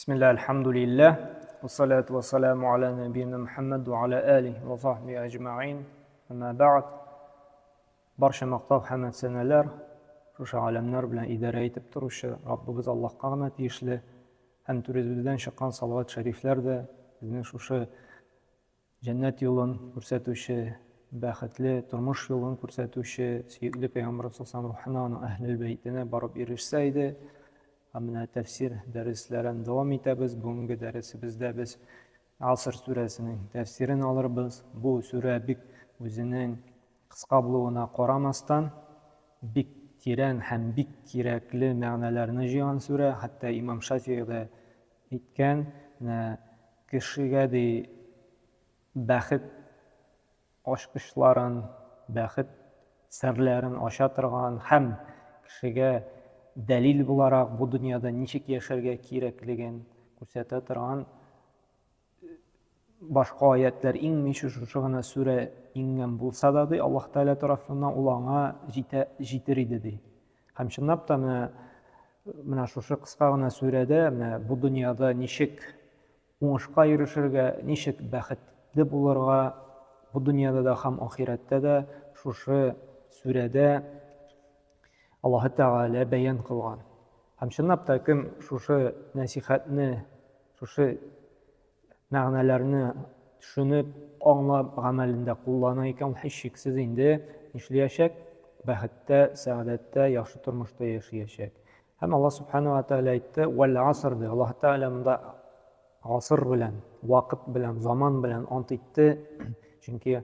Bismillah, elhamdülillah, ve salatu ve selamu ala nebiyyina Muhammed ve ala alihi ve sahbihi ecma'in. Ama ba'd, barcha maqtov hamd sanalar o'sha olamlar bilan idora etib turuvchi Rabbimiz Allohga g'ana tegishli, ham turizmdan chiqqan salovat shariflarda bizni o'sha jannat yo'lini ko'rsatuvchi, baxtli turmush yo'lini ko'rsatuvchi suyukli payg'ambar sollallohu alayhi vasallam ruhini ahlul baytini borib erishsaydi. Hamına tefsir derslerini devam etimiz. Bugünkü dersimizde biz Asr suresinin tefsirini alırız. Bu sure bik özünün kısa bulduğuna qaramasdan bik tiren hem bik kerakli ma'nolarini jiygan sure. Hatta İmam Şafii de aytgan, kishiga de baxt ochqishlarin, baxt sirlarini ocha turgan ham kishiga dalil bularak bu dünyada nişik yaşarga kerakligini ko'rsata turgan başka ayetler inmiş şuna sure ingen bulsa da Allah Teala tarafından ulana jitir dedi. Hem şunlap da mana şu kısa gana surede bu dünyada nişik oңышка erişirge, nişik baxtli bulurga bu dünyada da hem ahirette de şu surede Allah Teala beyan kılgan. Hem şunlap da kim şu nasihatni, şu ma'nolarini tushunib, anglab, amalinde kullanayken hiç şeksiz indi işleyecek, baxtda, saadatda, yaxshi turmushda yaşayacak. Hem Allah Subhanahu wa Taala aytdi, "Vel asr" de. Allah Teala bunda asr bilen, vaqt bilen, zaman bilen ant etdi. Çünkü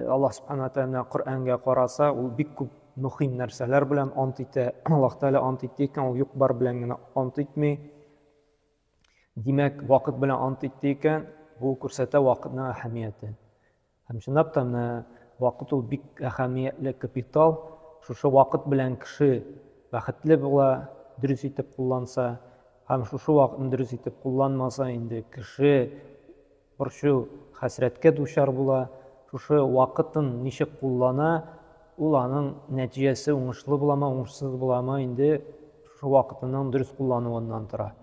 Allah Subhanahu wa Taala Qur'onga qarasa, u bik ko'p muhim narsalar bilan ant etdi. Allah Taala ant etdi ekan, u yuqbar bilangina ant etmay. Demak, vaqt bilan ant etdi ekan, bu ko'rsata vaqtning ahamiyati. Ham shunday tamna vaqt u bik ahamiyatli kapital. Shu vaqt bilan kishi baxtli bo'la, durust etib qo'llansa, ham shu vaqtni durust etib qo'llanmasa, endi kishi bir shu hasratga duchor bo'la, shu vaqtni nishib qo'llana, ularning natijasi o'ngishli bo'lama, o'ngishsiz bo'lama, endi shu vaqtning durust qo'llanuvidan turadi.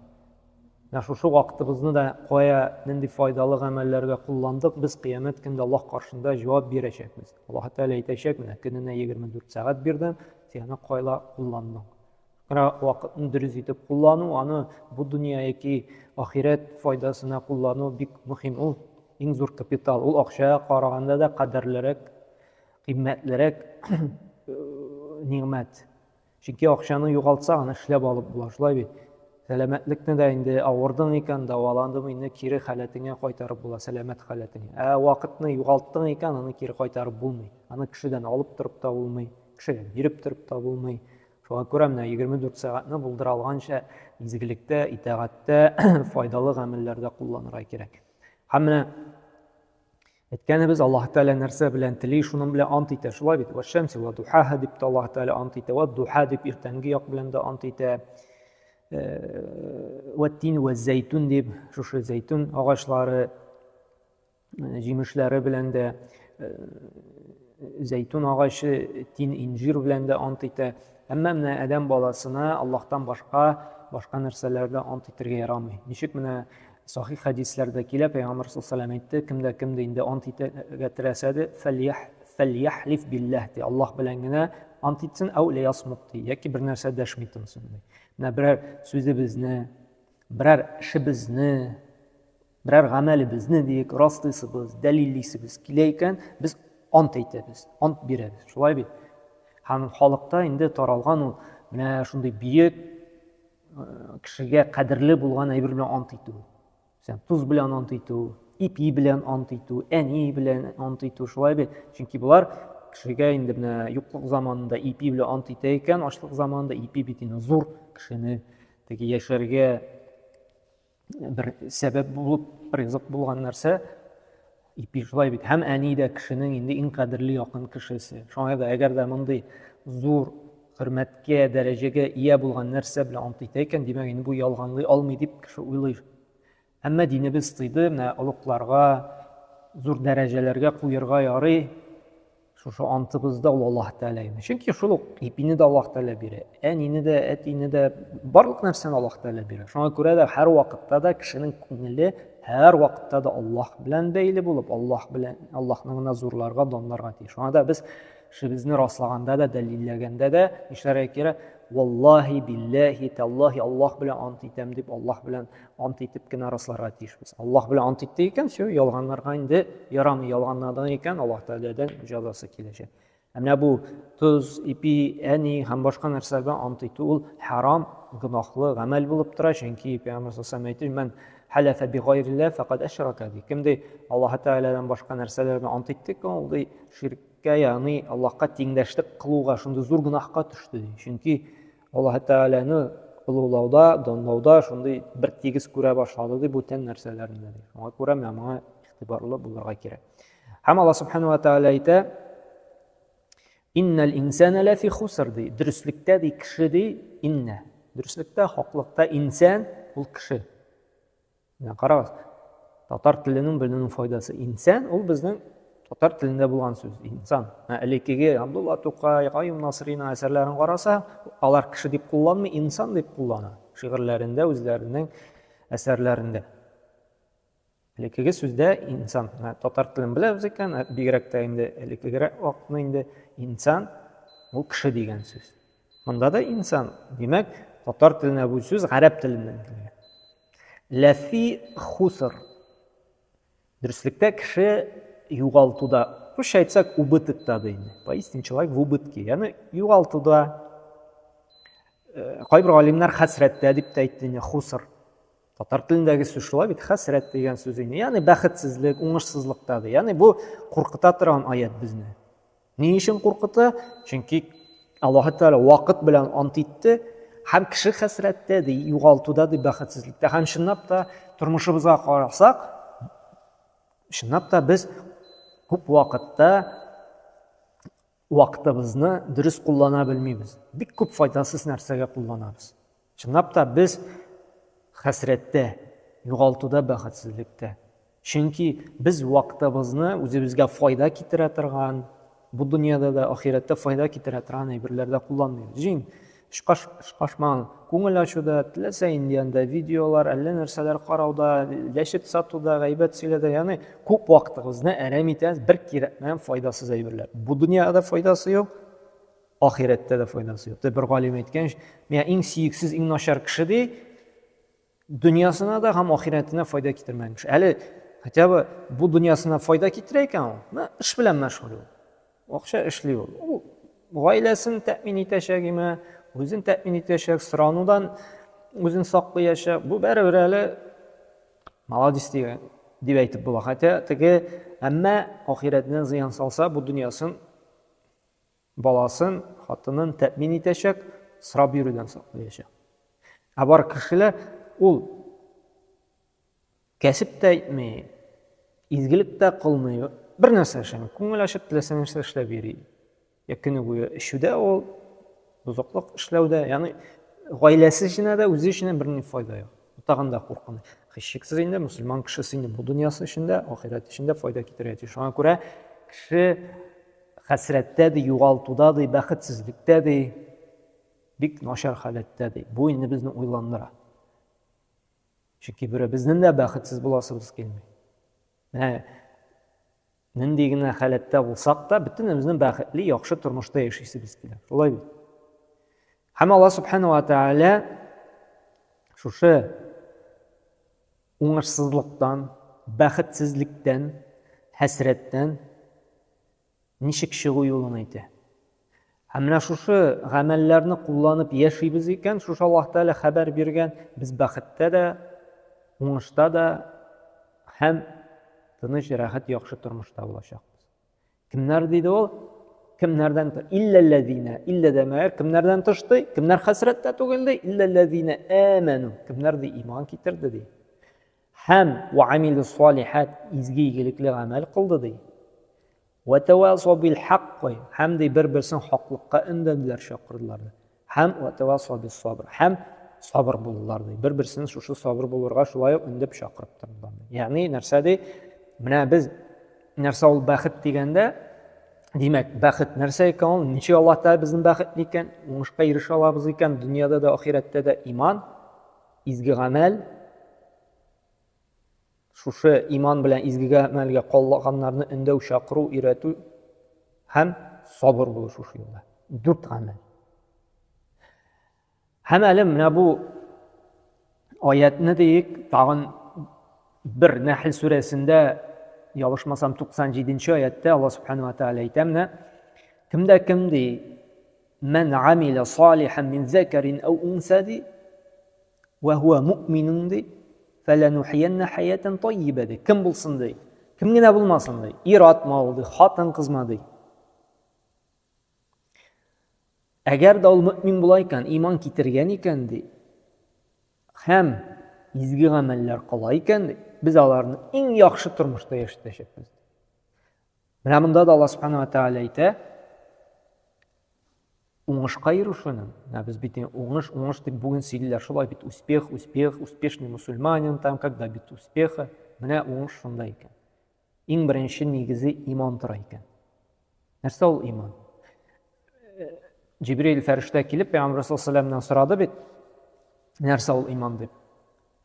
Şu vaqtimizni da qoya nindi foydali amallarga qo'llandik, biz qiyomat kunida Alloh qarshida javob berajakmiz. Alloh Taala aytacak, mana kunini 24 soat berdim, seni qoyla qo'llandim. Qara vaqtni durust etib qo'llanu, ani bu dunyoyaki oxirat foydasini qo'llanu bik muhim, u eng zo'r kapital. U aqshaga qaraganda da qadrliroq, qimmatliroq ne'mat. Chunki aqshani yo'qolsa, ani ishlab olib bo'ladi. Selametlikni de indi ağırdın iken davalandım, indi kiri halatinge qaytarib bo'la, selamet halatinge. Vaqtni yo'qoltding ekan, uni kiri qaytarib bo'lmay. Ani kishidan olib turib da bo'lmay, kishiga berib turib da bo'lmay. Şoğa ko'ra 24 soatni buldira olgancha izgilikda, itoatda, foydali amallarda qo'llanishga kerak. Hamma aytganimiz Alloh Taala narsa bilan tili, shuning bilan ant etadi. Shulay bit, va shamsi va duhaha deb Alloh Taala ant etadi, va duha deb ertangi yoq bilan da ant etadi. Vattin ve zeytun deb şu zeytun ağaçları, jimishlari bilan da zeytun ağaçı, tin, incir bilan da ant etadi. Amma adam bolasini Allohdan boshqa narsalarda ant etirga yaramay. Nishik mana sahih hadislarda kelib Payg'ambar sollallohu alayhi vasallam aytdi, kimda endi ant etirga tirasadi, falyahlif billah de. Alloh bilangina ant etsin, aw la yasmut de. Yoki bir narsa dashmaytinsin. Birer sözümüzni, birer işimizni, birer amalimizni deyik, rastlaysimiz, dalilliysimiz keleyken biz ant aytamiz, ant beramiz. Shulay bit. Ham xalqda endi taralgan u mana shunday buyuk kishiga qadrli bo'lgan ayb bilan ant aytuv. Sen tuz bilan ant aytuv, ipi bilan ant aytuv, ani bilan ant aytuv. Shulay bit. Chunki bular kishiga endi yo'qlik zamonida ipi bilan ant aytaykan, ochlik zamonida ipi bitini zo'r kishini yasharga bir sabab bo'lib, rizq bo'lgan narsa ipi. Shulay bit. Ham anida kishining endi eng qadrli yaqin kishisi. Shunga agarda bunday zo'r hurmatga, darajaga ega bo'lgan narsa bilan ant aytaykan, demak endi bu yolg'onlik olmaydi deb kishi o'ylaydi. Ammo dinimiz deydi, ulug'larga, zo'r darajalarga qo'yirga yo'ri шушы антыбызда ул Аллаһ Тәгалә генә. Чөнки шул ипине дә Аллаһ Тәгалә бирә, әнине дә, әтине дә, барлык нәрсәне Аллаһ Тәгалә бирә. Шуңа күрә дә һәр вакытта да кешенең күңеле һәр вакытта да Аллаһ белән бәйле булып, Аллаһның гына зурларга, данларга тиеш. Шуңа да без шибезне раслаганда да, дәлилләгәндә дә нишләргә кирәк? Валлаһи биллаһи таллаһи, Аллаһ белән ант итәм дип, Аллаһ белән ант итеп кенә расларга тиешбез. Аллаһ белән ант итте икән, все, ялганларга инде ярамый, ялганнадан икән Аллаһ Тәгаләдән җәзасы киләчәк. Менә бу туз, ипи, әни һәм башка нәрсәләргә ант итү ул харам, гөнаһлы гамәл булып тора, чөнки Пәйгамбәр саллаллаһу әйтә, "Мен халафа би гайриллаһ фақад ашрака." Кемдә Аллаһ Тәгаләдән башка нәрсәләргә ант итте, ул ди ширккә, ягъни Аллаһка тиңдәшлек кылуга, шундый зур гөнаһка төште ди. Чөнки Аллаһ Тәгаләне улауда, данлауда шундый бер тигез күрә башлады ди бүтән нәрсәләрендә ди. Шуңа күрә моңа игътибарлы булырга кирәк. Һәм Аллаһ Субханаһу ва Тәгалә әйтә: "Иннал инсана лафи хуср" ди. Дөрестлектә ди кеше ди, инна. Дөрестлектә, хаклыкта инсан ул кеше. Менә карагыз, татар теленең беленең файдасы. Инсан ул безнең татар телендә булган сүз, инсан. Элеккеге Абдулла Тукай, Каюм Насыйриның әсәрләрен караса, алар кеше дип кулланмый, инсан дип куллана. Шигырьләрендә, үзләренең әсәрләрендә. Элеккеге сүздә инсан. Татар телен беләбез икән, бигрәк тә инде элеккегәрәк вакытны инде инсан ул кеше дигән сүз. Монда да инсан. Димәк, татар теленә бу сүз гарәп теленнән килгән. Лафи хуср. Дөрестлектә кеше югалтуда, русча әйтсәк, убытыкта ди. Поистине человек в убытке. Ягъни югалтуда. Кайбер галимнәр хәсрәттә дип тә әйтте, хуср. Татар телендәге сүз шулай бит, хәсрәт дигән сүз инде. Ягъни бәхетсезлек, уңышсызлыкта ди. Ягъни бу куркыта торган аят безне. Ни өчен куркыта? Чөнки Аллаһ Тәгалә вакыт белән ант итте, һәм кеше хәсрәттә ди, югалтуда ди, бәхетсезлектә. Һәм чынлап та тормышыбызга карасак, чынлап та без күп вакытта вакытыбызны дөрес куллана белмибез. Бик күп файдасыз нәрсәгә кулланабыз. Чынлап та без хәсрәттә, югалтуда, бәхетсезлектә. Чөнки без вакытыбызны үзебезгә файда китерә торган, бу дөньяда да, ахирәттә файда китерә торган әйберләрдә кулланмыйбыз. Җиң, шашман, күңел ачуда, теләсә индианда видеолар, әллә нәрсәләр карауда, ләшет сатуда, гайбәт сөйләүдә, ягъни күп вакытыбызны әрәм итәбез бер кирәкмәгән файдасыз әйберләр. Бу дөньяда файдасы юк, ахирәттә дә файдасы юк. Бер галим әйткән, "Мен иң сөексез, иң начар кеше ди, дөньясына да һәм ахирәтенә файда китермәгән кеше." Әле хотя бы бу дөньясына файда китерә икән ул, эш белән мәшгуль ул. Акча эшли ул. Гаиләсен тәэмин итәчәгеме, үзен тәэмин итәчәк, соранудан үзен саклаячак. Бу бәрабәр әле молодец дип әйтеп була. Хотя теге әмма ахирәтенә зыян салса, бу дөньясын, баласын, хатынын тәэмин итәчәк, сорап йөрүдән саклаячак. Бар кешеләр ул кәсеп тә итмәй, изгелек тә кылмый, бер нәрсә эшләмәй, күңел ачып теләсә нәрсә эшләп йөри. Көне буе эшүдә ул, узаклык эшләүдә, ягъни гаиләсе өчен дә, үзе өчен бер ни файда юк. Тагында куркын. Хишексез инде мусульман кешесе инде бу дөньясы өчен дә, ахирәт өчен дә файда китерә. Шуңа күрә кеше хәсрәттә ди, югалтуда ди, бәхетсезлектә ди, бик начар халәттә ди. Бу инде безне уйландыра. Чөнки безнең дә бәхетсез буласыбыз килми. Менә нинди генә халәттә булсак та, бөтенебезнең бәхетле, яхшы тормышта яшисебез килә. Шулай бит. Һәм Аллаһ Субханаһу ва Тәгалә шушы уңышсызлыктан, бәхетсезлектән, хәсрәттән ничек чыгу юлын әйтә. Һәм менә шушы гамәлләрне кулланып яшибез икән, шушы Аллаһ Тәгалә хәбәр биргән, без бәхеттә дә, уңышта да һәм тыныч, рәхәт, яхшы тормышта булачакбыз. Кемнәр диде ул? Кемнәрдән тыш? Илләлләзина, илля дәмәр, кемнәрдән тышты? Кемнәр хәсрәттә түгел ди? Илләлләзина аману, кемнәр ди иман китерде ди. Һәм ва амилу салихат, изге игелекле гамәл кылды ди. Ва тавасау бил хакк, һәм ди бер-берсен хаклыкка өндәделәр, чакырдылар. Һәм ва тавасау бис сабр, һәм сабыр булдылар ди. Бер-берсен шушы сабыр булырга шулай үндәп чакырып тордылар. Ягъни нәрсә ди? Менә без нәрсә ул бәхет дигәндә, Демәк, бәхет нәрсә икән ул? Ничек Аллаһ Тәала безне бәхетле икән, уңышка ирешә алабыз икән, дөньяда да, ахирәттә дә иман, изге гамәл. Шушы иман белән изге гамәлгә калганнарны өндәү, чакыру, өйрәтү һәм сабыр булу шушы юлда. 4 гамәл. Һәм әле менә бу аятны дейик, тагын бер Нәхл сүрәсендә, ялышмасам 97-нче аятта Аллаһ Субханаһу ва Тәала әйтә менә, кемдә кем ди, мән амила салихан мин закарин ау унса ди, ва хуа муъминун ди, фәләнухиянна хаятан таййиба ди. Кем булсын ди? Кем генә булмасын ди? Ир атмау ди, хатын кызма ди. Әгәр дә ул мөэмин була икән, иман китергән икән ди, һәм изге гамәлләр кыла икән ди, biz аларны иң яхшы тормышта яшәтәчәкбез. Менә монда да Аллаһ Субханаһу ва Тәала әйтә, уңышка ирешүнең, без бит уңыш дип бүген сөйлиләр, шулай бит успех, успешный мусульманин, там как добиться успеха. Менә уңыш шунда икән. Иң беренче нигезе иман тора икән. Нәрсә ул иман? Җибрил фәрештә килеп, Пәйгамбәр саллаллаһу алейһи ва сәлләмнән сорады бит, нәрсә ул иман дип.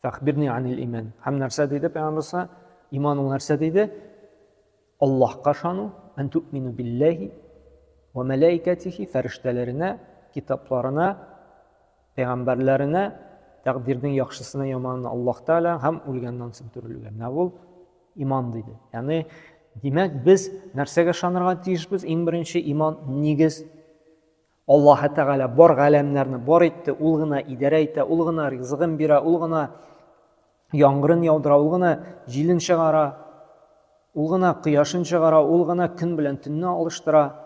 Фәхбирни анил иман. Һәм нәрсә диде Пәйгамбәр? Иман ул нәрсә диде? Аллаһка ышану, ан туъмину биллаһи ва малаикатихи, фәрештәләренә, китапларына, пәйгамбәрләренә, тәкъдирнең яхшысына, яманына Аллаһ Тәала һәм үлгәннән соң терелүгә. Менә ул иман диде. Ягъни, димәк, без нәрсәгә ышанырга тиешбез? Иң беренче иман нигез. Аллаһ Тәгалә бар галәмнәрне бар итте, ул гына идарә итә, ул гына ризыгын бирә, ул гына яңгырын яудыра, ул гына җилен чыгара, ул гына кояшын чыгара, ул гына көн белән төнне алыштыра.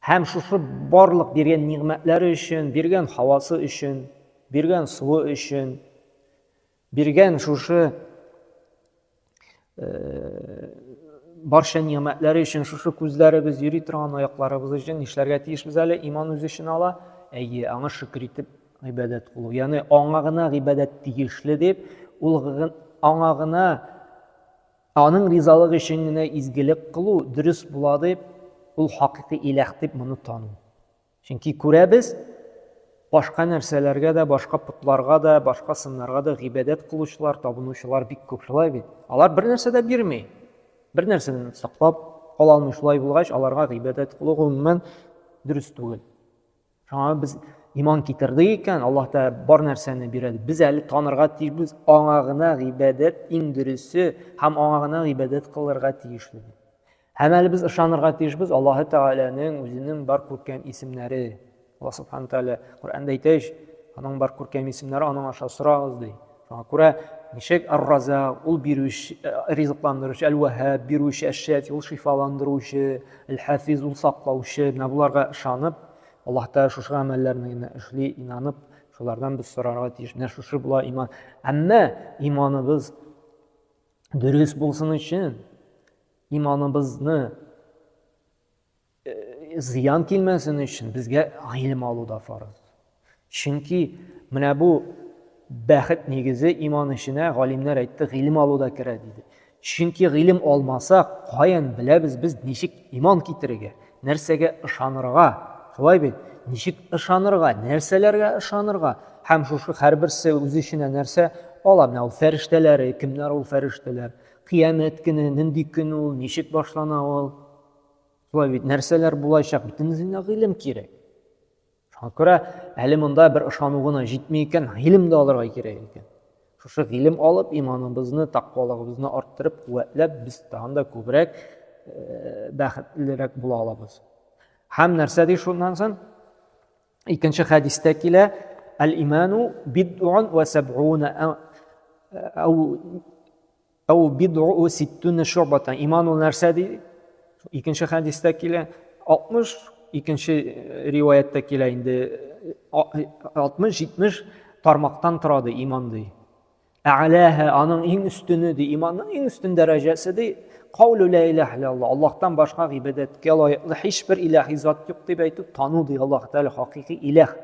Һәм шушы барлык биргән нигъмәтләре өчен, биргән һавасы өчен, биргән суы өчен, биргән шушы барча нигъмәтләре өчен, шушы күзләребез, йөри торган аякларыбыз өчен нишләргә тиешбез әле? Иман үз өчен ала, әйе, аңа шөкер итеп гыйбадәт кылу. Ягъни аңа гына гыйбадәт тиешле дип, ул аңа гына аның ризалыгы өчен генә изгелек кылу дөрес була дип, ул хакыйкый илаһ дип моны тану. Чөнки күрәбез, башка нәрсәләргә дә, башка путларга да, башка сыннарга да гыйбадәт кылучылар, табынучылар бик күп шулай бит. Алар бер нәрсә дә бирми. Бер нәрсәдән саклап кала алмый, шулай булгач, аларга гыйбадәт кылу гомумән дөрес түгел. Шуңа без иман китердек икән, Аллаһ та бар нәрсәне бирә. Без әле танырга тиешбез, аңа гына гыйбадәт иң дөресе һәм аңа гына гыйбадәт кылырга тиешле. Һәм әле без ышанырга тиешбез Аллаһ Тәгаләнең үзенең бар күркәм исемнәре. Аллаһ Субханаһу Тәгалә Куръанда әйтә, аның бар күркәм исемнәре, аның аша сорагыз ди. Шуңа күрә ничек Ар-Разак, ул бирүче, ризыкландыручы, Әл-Ваһаб, бирүче, Әш-Шафи, ул шифаландыручы, Әл-Хафиз, ул саклаучы, менә буларга ышанып, Аллаһ Тәгалә шушы гамәлләрне эшли, инанып, шулардан без сорарга тиеш. Менә шушы була иман. Әмма иманыбыз дөрес булсын өчен, иманыбызны зыян килмәсен өчен безгә гыйлем алу да фарыз. Чөнки менә бу бәхет нигезе иман эшенә галимнәр әйтте, гыйлем алу да керә диде. Чөнки гыйлем алмасак, каян беләбез без ничек иман китерергә, нәрсәгә ышанырга? Шулай бит, ничек ышанырга, нәрсәләргә ышанырга? Һәм шушы һәрберсе үз эченә нәрсә ала? Менә ул фәрештәләре, кемнәр ул фәрештәләр? Кыямәт көне, нинди көн ул, ничек башлана ул? Шулай бит, нәрсәләр булачак, бөтенесенә гыйлем кирәк. Шуңа күрә әле монда бер ышану гына җитми икән, гыйлем дә алырга кирәк икән. Шушы гыйлем алып, иманыбызны, тақвалыгыбызны арттырып, куәтләп, біз тагын да күбрәк бәхетлерәк була алабыз. Һәм нәрсә ди шуннан соң? Икенче хәдистә килә, әл-иману бид'ун ва саб'уна ау бид'у ситтуна шу'батан. Иман ул нәрсә ди? Икенче хәдистә килә, 60, икенче риваяттә килә инде 60-70 тармактан тора ди иман ди. Ә'ләһә, аның иң өстене ди, иманның иң өстен дәрәҗәсе ди, каулу ла илаһа иллаллаһ, Аллаһтан башка гыйбадәткә лаеклы һичбер илаһи зат юк дип әйтеп тану ди Аллаһ Тәгалә хакыйкый илаһ.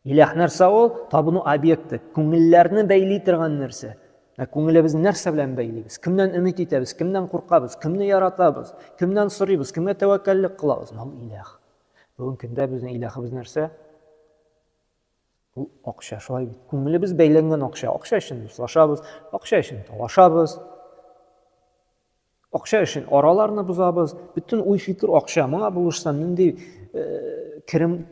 Илаһ нәрсә ул? Табыну объекты, күңелләрне бәйли торган нәрсә. Күңелебез нәрсә белән бәйлибез? Кемнән өмид итәбез? Кемнән куркабыз? Кемне яратабыз? Кемнән сорыйбыз? Кемгә тәвәккәллек кылабыз? Ул илаһ. Бүген көндә безнең илаһыбыз нәрсә? Ул акча, шулай бит. Күңелебез бәйләнгән акча. Акча өчен дуслашабыз, акча өчен талашабыз. Акча өчен араларны бозабыз. Бүтән уй-фикер акча. Моңа булышсам нинди кирим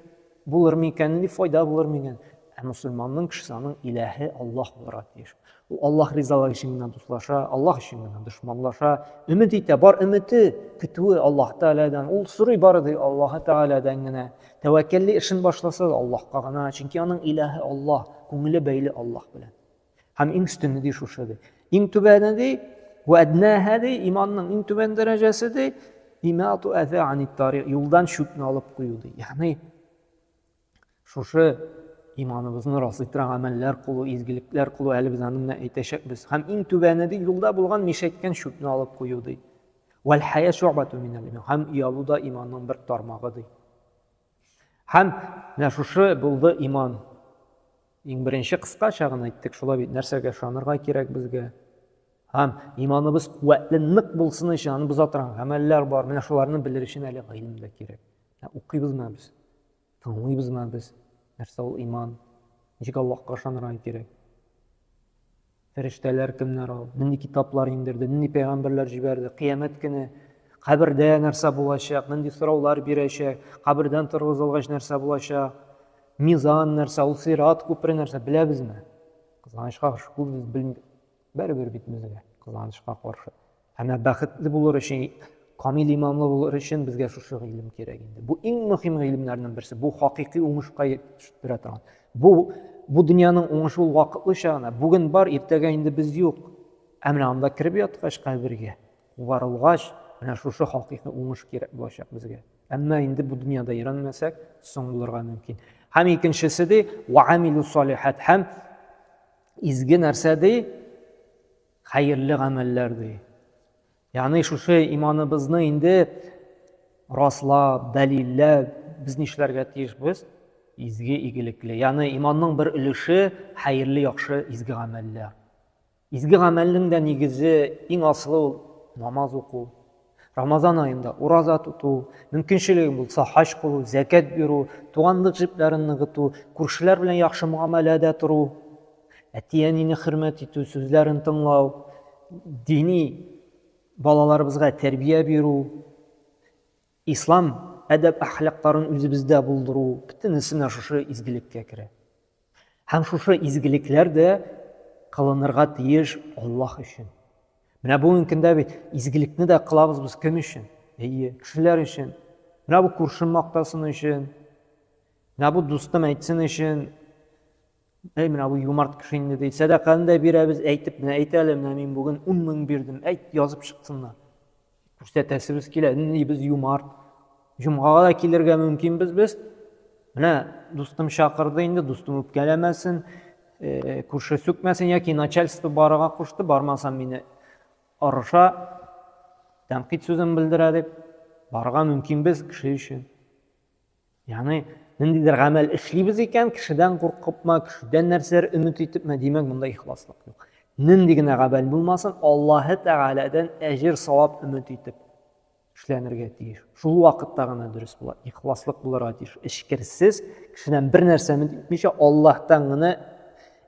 булыр микән, нинди файда булыр микән? Мөселманның кешесенең илаһе Аллаһ булырга тиеш. Ул Аллаһ ризалыгы өчен генә дуслаша, Аллаһ өчен генә дошманлаша, өмет итә, бар өмете, көтүе Аллаһ Тәгаләдән. Ул сорый барды Аллаһ Тәгаләдән генә. Тәвәккәлле эшен башласа Аллаһка гына, чөнки аның илаһе Аллаһ, күңеле бәйле Аллаһ белән. Һәм иң өстенне ди шушы. Иң түбәне ди, ва аднаһа ди, иманның иң түбән дәрәҗәсе ди, имату аза ани тарих, юлдан шүпне алып кую ди. Ягъни шушы иманыбызны раслый торган гамәлләр кылу, изгелекләр кылу, әле без аны әйтәчәкбез. Һәм иң түбәне ди, юлда булган мишәйткән шүпне алып кую ди. Вал хая шу'бату минал иман. Һәм ялу да иманның бер тармагы ди. Һәм менә шушы булды иман. Иң беренче кыскача гына әйттек, шулай бит, нәрсәгә ышанырга кирәк безгә. Һәм иманыбыз куәтле, нык булсын өчен аны боза торган гамәлләр бар. Менә шуларны белер өчен әле гыйлем дә кирәк. Укыйбызмы без? Тыңлыйбызмы без? Нәрсә ул иман? Ничек Аллаһка ышанырга кирәк? Фәрештәләр кемнәр ул? Нинди китаплар индерде? Нинди пәйгамбәрләр җибәрде? Кыямәт көне кабердә нәрсә булачак? Нинди сораулар бирәчәк? Кабердән торгызылгач нәрсә булачак? Мизан нәрсә? Ул сират күпер нәрсә? Беләбезме? Кызганычка каршы без белмибез. Бәрбер бит безгә. Кызганычка каршы. Һәм бәхетле булыр өчен, камил иманлы булыр өчен безгә шушы гыйлем кирәк инде. Бу иң мөһим гыйлемнәрнең берсе. Бу хакыйкый уңышка җиткерә торган. Бу дөньяның уңышы ул вакытлыча гына. Бүген бар, иртәгә инде без юк. Ә менә анда киреп яткач кабергә, варылгач, менә шушы хакыйкый уңыш кирәк булачак безгә. Әмма инде бу дөньяда өйрәнмәсәк, соң булырга мөмкин. Һәм икенчесе ди, ва амилу салихат. Һәм изге нәрсә ди? Хәерле гамәлләр ди. Ягъни шушы иманыбызны инде раслап, дәлилләп, без нишләргә тиешбез? Изге, игелекле. Ягъни иманның бер өлеше хәерле, яхшы изге гамәлләр. Изге гамәлнең дә нигезе, иң асылы ул намаз уку. Рамазан айында ураза туту, мөмкинчелеге булса хаҗ кылу, закат бирү, туганлык җипләрен ныгыту, күршеләр белән яхшы муамәләдә туру, әти-әнине хөрмәт итү, сүзләрен тыңлау, дини балаларыбызга тәрбия бирү, ислам әдәп әхлакларын үзебездә булдыру, бөтенесе менә шушы изгелеккә керә. Һәм шушы изгелекләр дә кылынырга тиеш Аллаһ өчен. Менә бүген көндә бит изгелекне дә кылабыз без кем өчен? Кешеләр өчен. Менә бу күршем мактасын өчен, менә бу дустым әйтсен өчен. Менә бу юмарт кеше инде ди, садаканы да бирәбез, әйтеп, менә әйт әле, менә мин бүген 10 мең бирдем, әйт, язып чыксыннар. Күрсәтәсебез килә, без юмарт. Җомгага да килергә мөмкинбез без. Менә дустым чакырды инде, дустым үпкәләмәсен, күрше сүкмәсен, яки начальство барырга кушты, бармасам мине арыша, тәнкыйть сүзен белдерә дип, барырга мөмкинбез кеше өчен. Ягъни ниндидер гамәл эшлибез икән, кешедән куркыпмы, кешедән нәрсәләр өмет итепме, димәк, монда ихласлык юк. Нинди генә гамәл булмасын, Аллаһ Тәгаләдән әҗир, савап өмет итеп эшләнергә тиеш. Шул вакытта гына дөрес була, ихласлык булырга тиеш. Эшкерсез, кешедән бер нәрсә өмет итмичә, Аллаһтан гына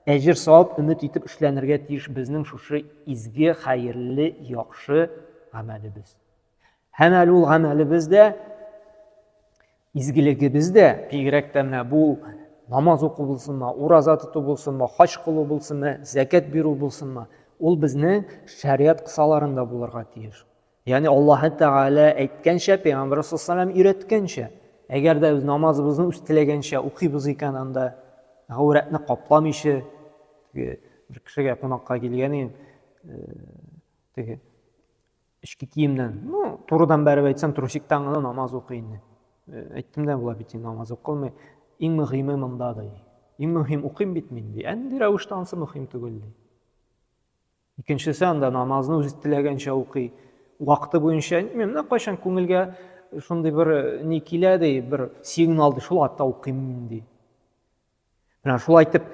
әҗир, савап өмет итеп эшләнергә тиеш безнең шушы изге, хәерле, яхшы гамәлебез. Һәм әле ул гамәлебездә, изгелегебездә, бигрәк тә менә бу намаз уку булсынмы, ураза тоту булсынмы, хаҗ кылу булсынмы, закат бирү булсынмы, ул безнең шариат кысаларында булырга тиеш. Ягъни Аллаһ Тәгалә әйткәнчә, Пәйгамбәр саллаллаһу алейһи ва саллям өйрәткәнчә, әгәр дә без намазыбызны үз теләгәнчә укыйбыз икән, анда гауратны капламыйча, бер кешегә кунакка килгән идем, эчке киемнән, турыдан бәреп әйтсәм, трусиктан гына намаз укый инде. Әйттем дә, була бит намаз укылмый. Иң мөһиме монда ди. Иң мөһим укыйм бит мин ди. Әнди рәвештә ансы мөһим түгел ди. Икенчесе анда намазны үз теләгәнчә укый. Вакыты буенча, менә кайчан күңелгә шундый бер ни килә ди, бер сигнал ди, шул атта укыйм мин ди. Менә шул әйтеп,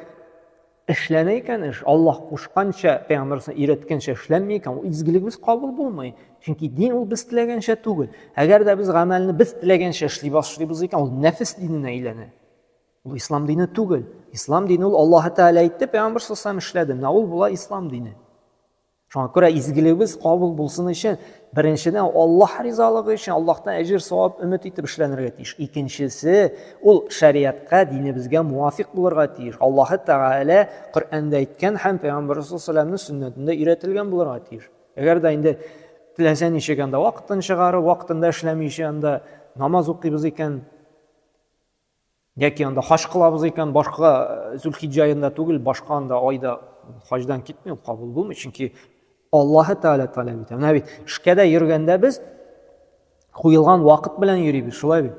эшләнә икән эш, Аллаһ кушканча, пәйгамбәрсен өйрәткәнчә эшләнмәй икән, ул изгелегебез кабул булмый. Чөнки дин ул без теләгәнчә түгел. Әгәр дә без гамәлне без теләгәнчә эшли башлыйбыз икән, ул нәфес диненә әйләнә. Ул ислам дине түгел. Ислам дине ул Аллаһ Тәгалә әйтте, пәйгамбәр саллаллаһу алейһи ва саллям эшләде. Ул була ислам дине. Шуңа күрә изгелегебез кабул булсын өчен, беренчедән Аллаһ ризалыгы өчен, Аллаһтан әҗер савап өмет итеп эшләнергә тиеш. Икенчесе, ул шариатка, динебезгә муафиq булырга тиеш. Аллаһ Тәгалә Коръәндә әйткән һәм пәйгамбәр саллаллаһу алейһи ва саллямның сөннәтендә өйрәтелгән булырга тиеш. Әгәр дә инде теләсә ничек анда вакытын чыгарып, вакытында эшләмичә анда намаз укыйбыз икән, яки анда хаҗ кылабыз икән, башка Зулхиҗҗа аенда түгел, башка анда айда хаҗдан китмәү кабул булмый, чөнки Аллаһ Тәгалә таләп итә. Менә бит эшкә дә йөргәндә без куелган вакыт белән йөрибез, шулай бит.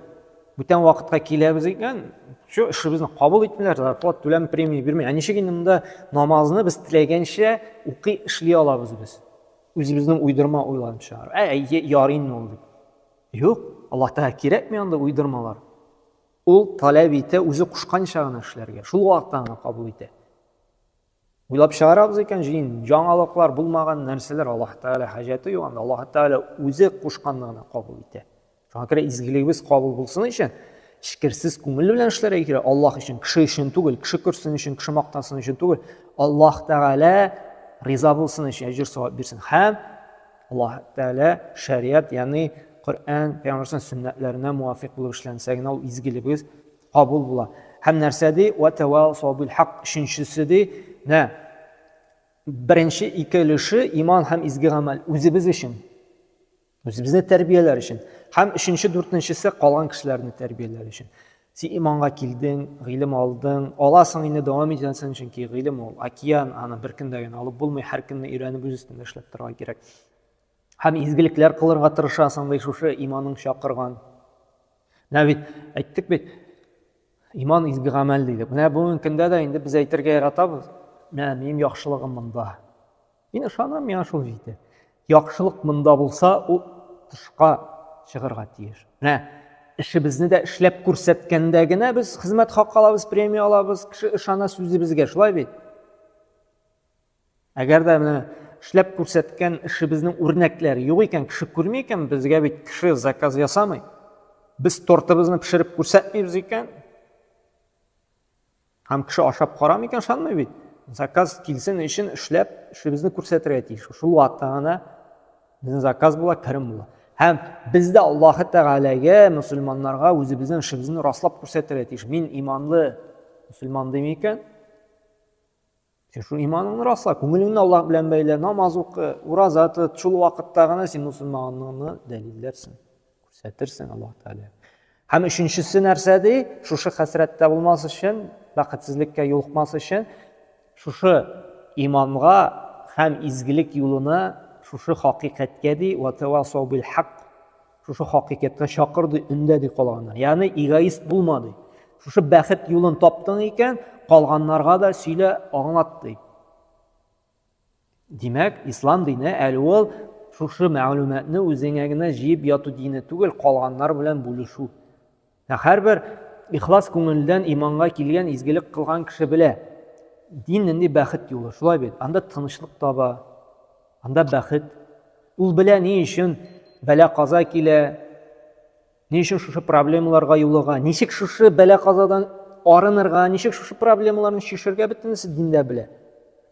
Бүтән вакытка киләбез икән, шу эшебезне кабул итмиләр, зарплат түләм, премия бирмәй. Ничек инде монда намазны без теләгәнчә укый эшли алабыз без? Үзебезнең уйдырма уйланып чыгарып. Ярый инде ул. Юк, Аллаһ Тәгалә кирәкми анда уйдырмалар. Ул таләп итә үзе кушканча гына эшләргә. Шул вакытта гына кабул итә. Уйлап чыгарабыз икән, жаңалыклар булмаган нәрсәләр Аллаһ Тәгалә хаҗәте юк, анда Аллаһ Тәгалә үзе кушканлыгына кабул итә. Шуңа күрә изгелегебез кабул булсын өчен, шикерсез күңел белән эшләргә кирәк. Аллаһ өчен, кеше өчен түгел, кеше күрсен өчен, кеше мактасын өчен түгел. Аллаһ Тәгалә риза булсын өчен, әҗер савап бирсен. Һәм Аллаһ Тәгалә шариат, ягъни Коръән, пәйгамбәрнең сөннәтләренә муафиq булып эшләнсә генә, ул изгелегебез кабул була. Һәм нәрсәди? Ва тавасау бил хак. Өченчесе ди, беренче икелеше иман һәм изге гамәл үзебез өчен. Үзебезне тәрбияләр өчен. Һәм өченче, дүртенчесе калган кешеләрне тәрбияләр өчен. Син иманга килдең, гыйлем алдың, аласың инде дәвам итәсең, чөнки гыйлем ул океан, аны бер көндә генә алып булмый, һәр көнне өйрәнеп үз өстендә эшләп торырга кирәк. Һәм изгелекләр кылырга тырышасың ди, шушы иманың чакырган. Менә бит әйттек бит, иман изге гамәл диде. Менә бүгенге көндә дә инде без әйтергә яратабыз. Менә минем яхшылыгым монда. Мин ышанам, миңа шул җитә. Яхшылык монда булса, ул тышка чыгарга тиеш. Менә эшебезне дә эшләп күрсәткәндә генә без хезмәт хакы алабыз, премия алабыз, кеше ышана сүзебезгә, шулай бит. Әгәр дә менә эшләп күрсәткән эшебезнең үрнәкләре юк икән, кеше күрми икән, безгә бит кеше заказ ясамый. Без тортыбызны пешереп күрсәтмибез икән, һәм кеше ашап карамый икән, шанмый бит. Заказ килсен өчен эшләп, эшебезне күрсәтергә тиеш. Шул вакытта гына безнең заказ була, кирим була. Һәм бездә Аллаһ Тәгаләгә, мөселманнарга үзебезнең эшебезне раслап күрсәтергә тиеш. Мин иманлы мөселман дим икән, син шул иманыңны расла, күңелеңне Аллаһ белән бәйлә, намаз укы, ураза тот, шул вакытта гына син мөселманлыгыңны дәлилләрсең, күрсәтерсең Аллаһ Тәгалә. Һәм өченчесе нәрсәди? Шушы хәсрәттә булмас өчен, бәхетсезлеккә юлыкмас өчен, шушы иманга һәм изгелек юлына, шушы хакыйкатькә ди, ва тавасау бил хак, шушы хакыйкатькә чакырды, өндәди калганнар. Ягъни эгоист булмады. Шушы бәхет юлын таптың икән, калганнарга да сөйлә, аңлат ди. Димәк, ислам дине әле ул шушы мәгълүматны үзеңә генә җыеп яту дине түгел, калганнар белән бүлешү. Һәрбер ихлас күңелдән иманга килгән, изгелек кылган кеше белә. Дин нинди бәхет юлы, шулай бит. Анда тынычлык таба, анда бәхет. Ул белә ни өчен бәла-каза килә, ни өчен шушы проблемаларга юлыга, ничек шушы бәла-казадан арынырга, ничек шушы проблемаларны чишергә бөтенесе диндә белә.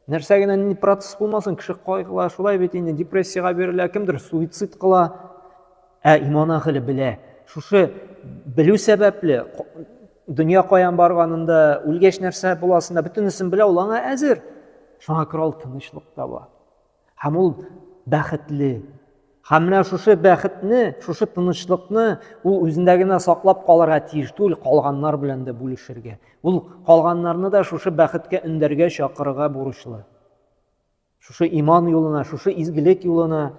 Нәрсә генә ни процесс булмасын, кеше кайгыла, шулай бит инде депрессиягә бирелә, кемдер суицид кыла. Иман әһле белә. Шушы белү сәбәпле дөнья каян барганында, үлгәч нәрсә буласында бөтенесен белә, ул аңа әзер. Шуңа күрә ул тынычлык таба. Һәм ул бәхетле. Һәм менә шушы бәхетне, шушы тынычлыкны ул үзендә генә саклап калырга тиеш түгел, калганнар белән дә бүлешергә. Ул калганнарны да шушы бәхеткә өндәргә чакырырга бурычлы. Шушы иман юлына, шушы изгелек юлына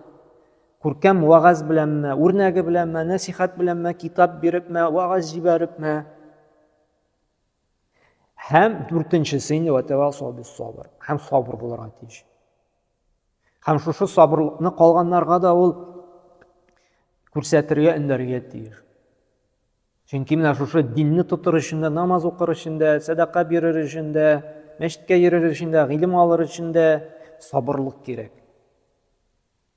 күркәм вагаз беләнме, үрнәге беләнме, насихат беләнме, китап бирепме, вагаз җибәрепме. Һәм дүртенчесе инде ватавасау бис сабр. Һәм сабыр булырга тиеш. Һәм шушы сабырлыкны калганнарга да ул күрсәтергә, өндәргә тиеш. Чөнки менә шушы динне тотыр өчен дә, намаз укыр өчен дә, садака бирер өчен дә, мәчеткә йөрер өчен дә, гыйлем алыр өчен дә сабырлык кирәк.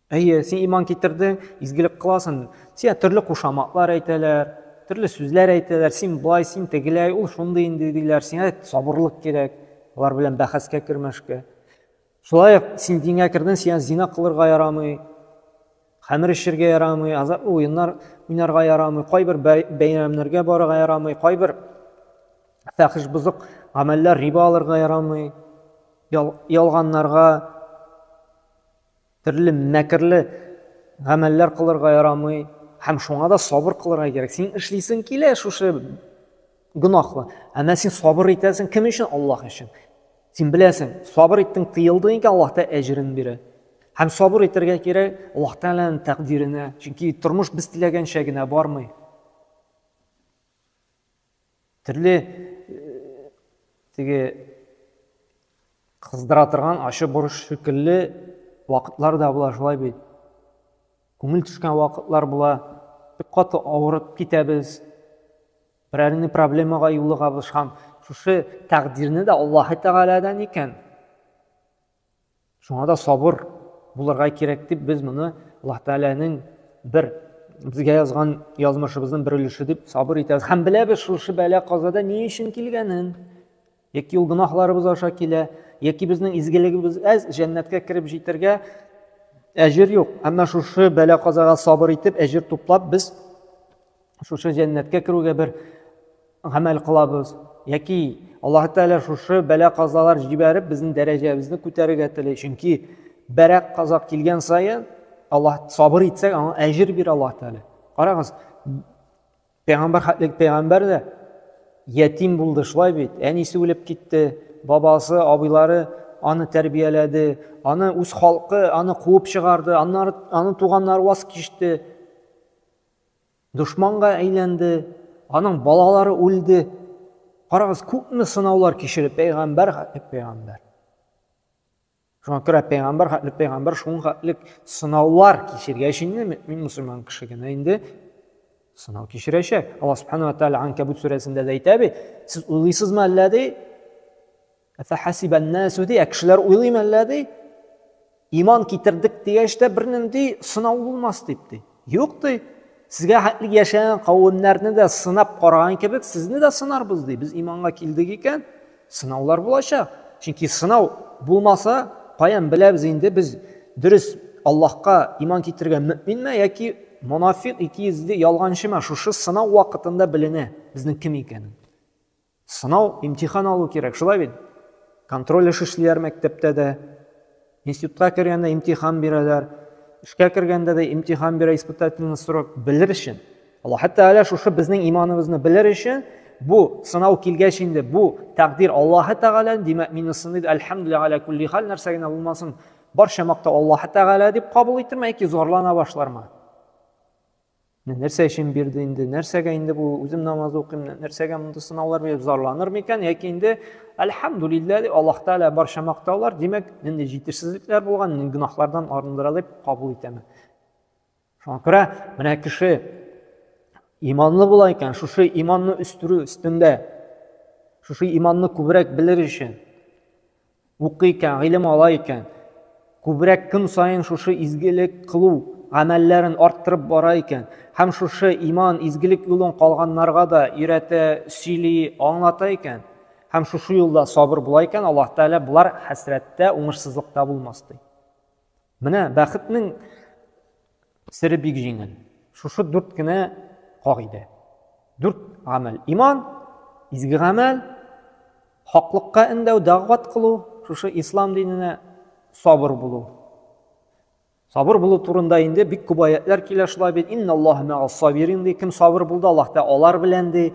Син иман китердең, изгелек кыласың, сиңа төрле кушаматлар әйтәләр, төрле сүзләр әйтәләр, син булай, син тегеләй, ул шундый инде диләр, сиңа сабырлык кирәк, алар белән бәхәскә кермәшкә. Шулай син дингә кердең, сиңа зина кылырга ярамый, хәмер эчәргә ярамый, азаплы уеннар уйнарга ярамый, кайбер бәйрәмнәргә барырга ярамый, кайбер фәхиш бузык гамәлләр, риба алырга ярамый, ялганнарга, төрле мәкерле гамәлләр кылырга ярамый, һәм шуңа да сабыр кылырга кирәк. Син эшлисең килә шушы гынахлы, әмма син сабыр итәсең кем өчен? Аллаһ өчен. Син беләсең, сабыр иттең, тыелды икән, Аллаһ та әҗрен бирә. Һәм сабыр итәргә кирәк Аллаһ Тәгаләнең тәкъдиренә, чөнки тормыш без теләгәнчә генә бармый. Төрле кыздыра торган ачы бурыч шикелле вакытлар да була, шулай бит. Күңел төшкән вакытлар була, бик каты авырып китәбез, берәрне проблемага юлыгабыз, һәм шушы тәкъдирне дә Аллаһ Тәгаләдән икән. Шуңа да сабыр булырга кирәк дип, без моны Аллаһ Тәгаләнең бер безгә язган язмышыбызның бер өлеше дип сабыр итәбез. Һәм беләбез шушы бәла казада ни өчен килгәнен. Яки ул гынахларыбыз аша килә, яки безнең изгелегебез җәннәткә кирип җитәргә әҗер юк. Әмма шушы бәла казага сабыр итеп, әҗер туплап, без шушы җәннәткә кирүгә бер гамәл кылабыз. Яки Аллаһ Тәгалә шушы бәла казалар җибәреп, безнең дәрәҗәбезне күтәрергә теләй. Чөнки бәрәк каза килгән саен, Аллаһ сабыр итсәк, аңа әҗер бир Аллаһ Тәгалә. Карагыз, пәйгамбәр хәтлек пәйгамбәр дә ятим булды, шулай бит. Әнисе үлеп китте, бабасы, абыйлары аны тәрбияләде, аны үз халкы аны куып чыгарды, аны туганнары ваз кичте, душманга әйләнде, аның балалары үлде. Карагыз, күпме сынаулар кичереп пәйгамбәр хәтлек пәйгамбәр. Шуңа күрә пәйгамбәр хәтлек пәйгамбәр шуңа хәтлек сынаулар кичергәч инде мин мусульман кеше генә инде сынау кичерәчәк. Аллаһ Субханаһу ва Тәгалә Анкабут сүрәсендә дә әйтә бит, сез уйлыйсызмы әллә ди? Афахасибан насу ди, кешеләр уйлыймы әллә ди? Иман китердек дигәч тә бернинди сынау булмас дип ди. Юк ди. Сезгә хәтлек яшәгән кавемнәрне дә сынап караган кебек, сезне дә сынарбыз ди. Без иманга килдек икән, сынаулар булачак. Чөнки сынау булмаса, каян беләбез инде без дөрес Аллаһка иман китергән мөэминме яки монафик, икейизле, ялганчымы? Шушы сынау вакытында беленә безнең кем икәнен. Сынау, имтихан алу кирәк, шулай бит. Контроль эшләр мәктәптә дә, институтка кергәндә имтихан бирәләр, эшкә кергәндә дә имтихан бирә, испытательный срок белер өчен. Аллаһ Тәгалә шушы безнең иманыбызны белер өчен бу сынау килгәч инде, бу тәкъдир Аллаһ Тәгалә, димәк мин сынны әлхәмдүлиллаһ аля кулли хал, нәрсә генә булмасын, барча макта Аллаһ Тәгалә дип кабул итәрме яки зарлана башлармы? Нәрсә өчен бирде инде, нәрсәгә инде бу үзем намаз укыйм, нәрсәгә монда сынаулар биреп зарланыр микән, яки инде әлхәмдүлиллаһ дип Аллаһ Тәгалә барча мактаулар, димәк инде җитешсезлекләр булган, гөнаһлардан арындыра дип кабул итәме. Шуңа күрә менә кеше иманлы була икән, шушы иманны үстерү өстендә, шушы иманны күбрәк белер өчен укый икән, гыйлем ала икән, күбрәк көн саен шушы изгелек кылу гамәлләрен арттырып бара икән, һәм шушы иман, изгелек юлын калганнарга да өйрәтә, сөйли, аңлата икән, һәм шушы юлда сабыр була икән, Аллаһ Тәгалә булар хәсрәттә, уңышсызлыкта булмас ди. Менә бәхетнең сире бик җиңел. Шушы 4 кенә кагыйдә. 4 гамәл. Иман, изге гамәл, хаклыкка индәү, дәгъват кылу, шушы ислам диненә сабыр булу. Сабыр булу турында инде бик күп аятлар килә, шулай бит. Инналлаһа ма'ас сабирин ди. Кем сабыр булды, Аллаһ та алар белән ди.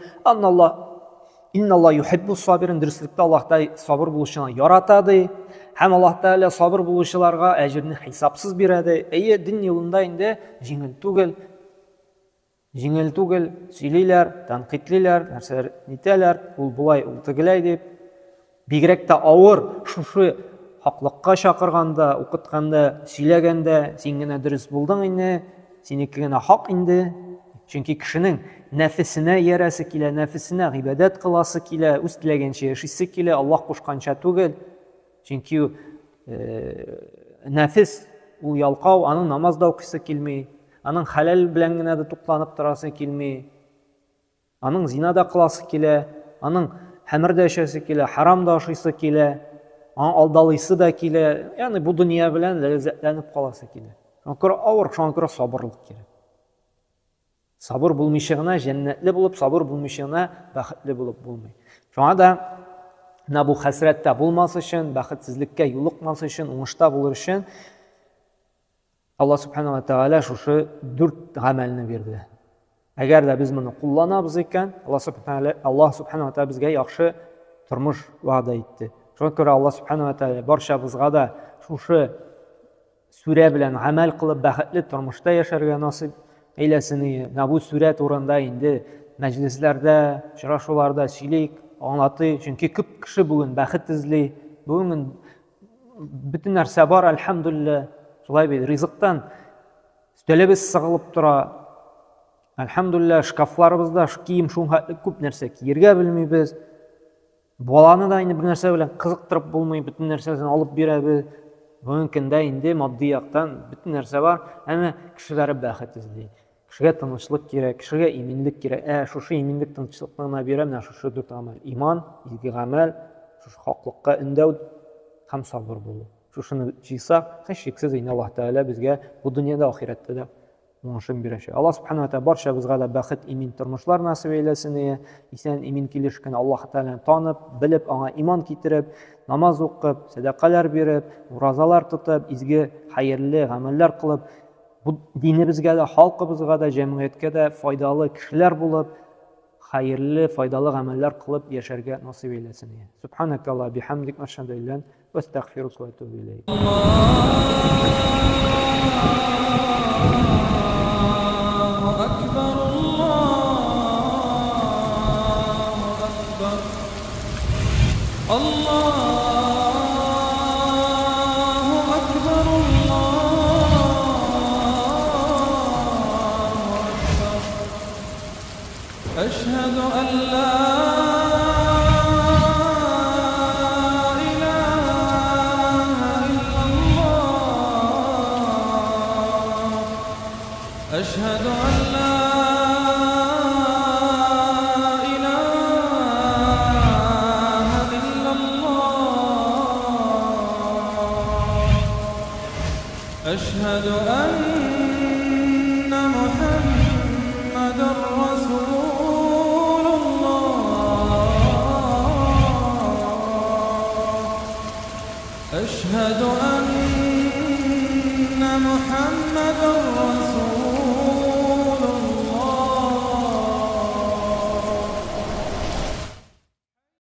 Инналлаһ юхиббус сабирин. Дөреслектә Аллаһ та сабыр булучыны ярата ди. Һәм Аллаһ Тәгалә сабыр булучыларга әҗерне хисапсыз бирә ди. Әйе, дин юлында инде җиңел түгел. Җиңел түгел, сөйлиләр, тәнкыйтьлиләр, нәрсәләр әйтәләр, ул булай, ул тегеләй дип. Бигрәк тә авыр шушы хаклыкка чакырганда, укытканда, сөйләгәндә, син генә дөрес булдың инде, синеке генә хак инде, Чөнки кешенең нәфесенә ярәсе килә, нәфесенә гыйбадәт кыласы килә, үз теләгәнчә яшисе килә, Аллаһ кушканча түгел. Чөнки нәфес ул ялкау, аның намаз да укыйсы килми, аның хәләл белән генә дә тукланып торасы килми, аның зина да кыласы килә, аның хәмер дә эчәсе килә, харам да ашыйсы килә, аның алдалыйсы да килә, ягъни бу дөнья белән ләззәтләнеп каласы килә. Шуңа күрә авыр, шуңа күрә сабырлык кирәк. Сабыр булмыйча гына җәннәтле булып, сабыр булмыйча гына бәхетле булып булмый. Шуңа да бу хәсрәттә булмас өчен, бәхетсезлеккә юлыкмас өчен, уңышта булыр өчен Аллаһ Субханаһу ва Тааля шушы 4 гамәлне бирде. Әгәр дә без моны кулланабыз икән, Аллаһ Субханаһу ва Тааля безгә яхшы тормыш вәгъдә итте. Шуңа күрә Аллаһ Субханаһу ва Тааля барчабызга да шушы сүрә белән гамәл кылып бәхетле тормышта яшәргә насыйп әйләсен. Бу сүрә турында инде мәҗлесләрдә, очрашуларда сөйлик, аңлатый. Чөнки күп кеше бүген бәхет эзли. Бүген бөтен нәрсә бар, әлхәмдүлилләh. Шулай бит, ризыктан өстәлебез сыгылып тора. Әлхәмдүлилләh, шкафларыбызда кием шуңхатлы күп нәрсә киергә белмибез. Баланы да инде бер нәрсә белән кызыктырып булмый, бөтен нәрсәсен алып бирәбез. Бүген көндә инде матди яктан бөтен нәрсә бар, әмма кешеләр бәхет эзли. Кешегә тынычлык кирәк, кешегә иминлек кирәк. Шушы иминлек, тынычлыкны гына бирә менә шушы 4 гамәл. Иман, изге гамәл, шушы хаклыкка өндәү һәм сабыр булу. Шушыны җыйсак, һичшиксез инде Аллаһ Тәгалә безгә бу дөньяда, ахиратта да уңышын бирәчәк. Аллаһ Субханаһу ва Тааля барчабызга да бәхет, имин тормышлар насыйп әйләсен. Исән имин килешкән Аллаһ Тәгаләне танып, белеп, аңа иман китереп, намаз укып, садакалар биреп, уразалар тотып, изге хәерле гамәлләр кылып, бу динебезгә дә, халкыбызга да, җәмгыятькә дә файдалы кешеләр булып, хәерле, файдалы гамәлләр кылып яшәргә насыйп әйләсен. Субханакалла бихамдик, ашһаду ан ла илаһа ва астагфирука ва атубу илейк. أشهد أن لا إله إلا الله أشهد أن لا إله إلا الله أشهد أن محمدا رسول أشهد أن محمدا رسول